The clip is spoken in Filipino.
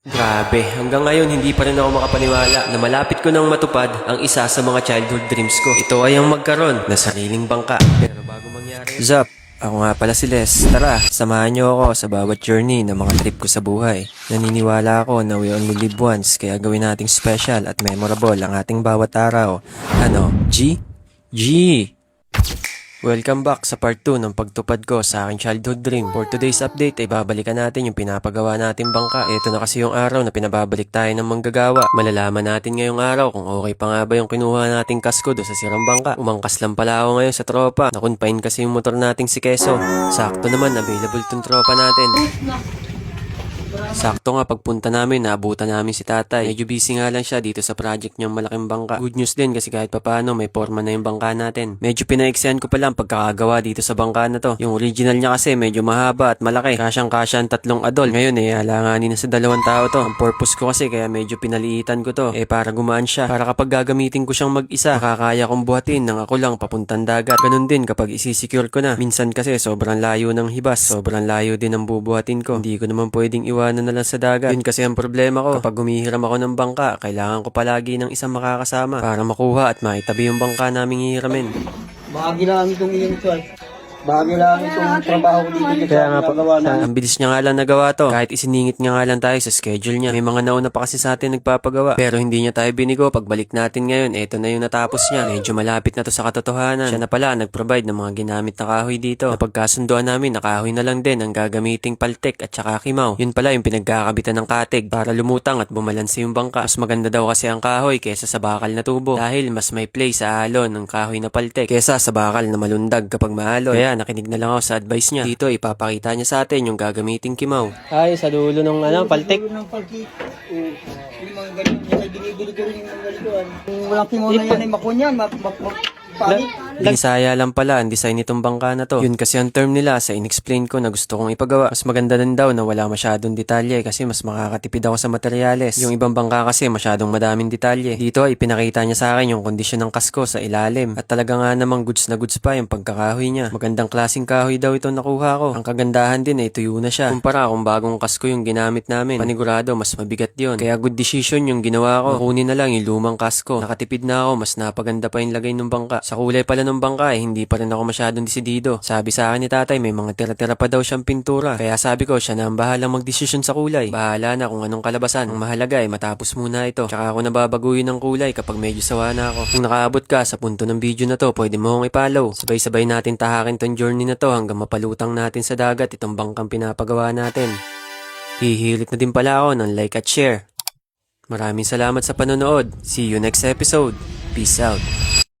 Grabe, hanggang ngayon hindi pa rin ako makapaniwala na malapit ko nang matupad ang isa sa mga childhood dreams ko. Ito ay ang magkaroon na sariling bangka. Pero bago mangyari... Zap, ako nga pala si Les. Tara, samahan niyo ako sa bawat journey ng mga trip ko sa buhay. Naniniwala ako na we only live once, kaya gawin nating special at memorable ang ating bawat araw. Ano? G? G! Welcome back sa part 2 ng pagtupad ko sa aking childhood dream. For today's update ay babalikan natin yung pinapagawa natin bangka. Ito na kasi yung araw na pinababalik tayo ng manggagawa. Malalaman natin ngayong araw kung okay pa nga ba yung kinuha nating kasko do sa sirang bangka. Umangkas lang pala ako ngayon sa tropa. Nakunpain kasi yung motor nating si Keso. Sakto naman, available tong tropa natin. Sakto nga pagpunta namin, naabutan namin si tatay. Medyo busy nga lang siya dito sa project niyang malaking bangka. Good news din kasi kahit papano may forma na yung bangka natin. Medyo pinaiksehan ko pa lang pagkakagawa dito sa bangka na to. Yung original niya kasi medyo mahaba at malaki. Kasyang-kasya ang 3 adult. Ngayon alanganin na sa 2 tao to. Ang purpose ko kasi kaya medyo pinaliitan ko to. Para gumaan siya. Para kapag gagamitin ko siyang mag-isa, makakaya kong buhatin ng ako lang papuntang dagat. Ganun din kapag isisecure ko na. Minsan kasi sobrang layo ng hibas. Sobrang layo din ang bubuhatin ko. Hindi ko naman pwedeng iwanan na lang sa dagat. Yun kasi ang problema ko. Kapag humihiram ako ng bangka, kailangan ko palagi ng isang makakasama para makuha at maitabi yung bangka naming hihiramin. Bahagi lang itong iyon, sir. Bahagi lang itong trabaho ko dito sa nagawa na. Ang bilis niya nga lang nagawa to. Kahit isiningit niya nga lang tayo sa schedule niya. May mga nauna pa kasi sa atin nagpapagawa. Pero hindi niya tayo binigo. Pagbalik natin ngayon, eto na yung natapos niya. Medyo malapit na to sa katotohanan. Siya na pala nag-provide ng mga ginamit na kahoy dito. Napagkasunduan namin na kahoy na lang din ang gagamiting paltek at saka kimaw. Yun pala yung pinagkakabitan ng katig para lumutang at bumalanse yung bangka. Mas maganda daw kasi ang kahoy kesa sa bakal na tubo. Dahil mas may play sa alon ng kahoy na paltek kesa sa bakal na malundag kapag maalon. Kaya nakinig na lang ako sa advice niya. Dito ipapakita niya sa atin yung gagamiting kimaw. Ay, sa dulo ng paltek. Yung paltik. Yung mga ganun. Yung binibili ko rin yung mga ganun. Kung walang kimono yan ay makunya, pangit. Bisaya lang pala ang design nitong bangka na to. Yun kasi ang term nila sa in-explain ko na gusto kong ipagawa. Mas maganda din daw na wala masyadong detalye kasi mas makakatipid ako sa materyales. Yung ibang bangka kasi masyadong madaming detalye. Dito ay pinakita niya sa akin yung kondisyon ng kasko sa ilalim. At talaga nga namang goods na goods pa yung pagkakahoy niya. Magandang klaseng kahoy daw ito nakuha ko. Ang kagandahan din ay tuyo na siya. Kumpara kung bagong kasko yung ginamit namin. Panigurado mas mabigat yon. Kaya good decision yung ginawa ko. Kunin na lang yung lumang kasko. Nakatipid na ako, mas napaganda pa yung lagay ng bangka. Sa kulay pala ng bangka hindi pa rin ako masyadong desidido. Sabi sa akin ni tatay may mga tira-tira pa daw siyang pintura. Kaya sabi ko siya na ang bahalang magdesisyon sa kulay. Bahala na kung anong kalabasan. Ang mahalaga ay matapos muna ito. Tsaka ako nababaguhin ng kulay kapag medyo sawa na ako. Kung nakaabot ka sa punto ng video na to, pwede mo akong i-follow. Sabay-sabay natin tahakin tong journey na to hanggang mapalutang natin sa dagat itong bangkang pinapagawa natin. Hihilit na din pala ako ng like at share. Maraming salamat sa panonood. See you next episode. Peace out.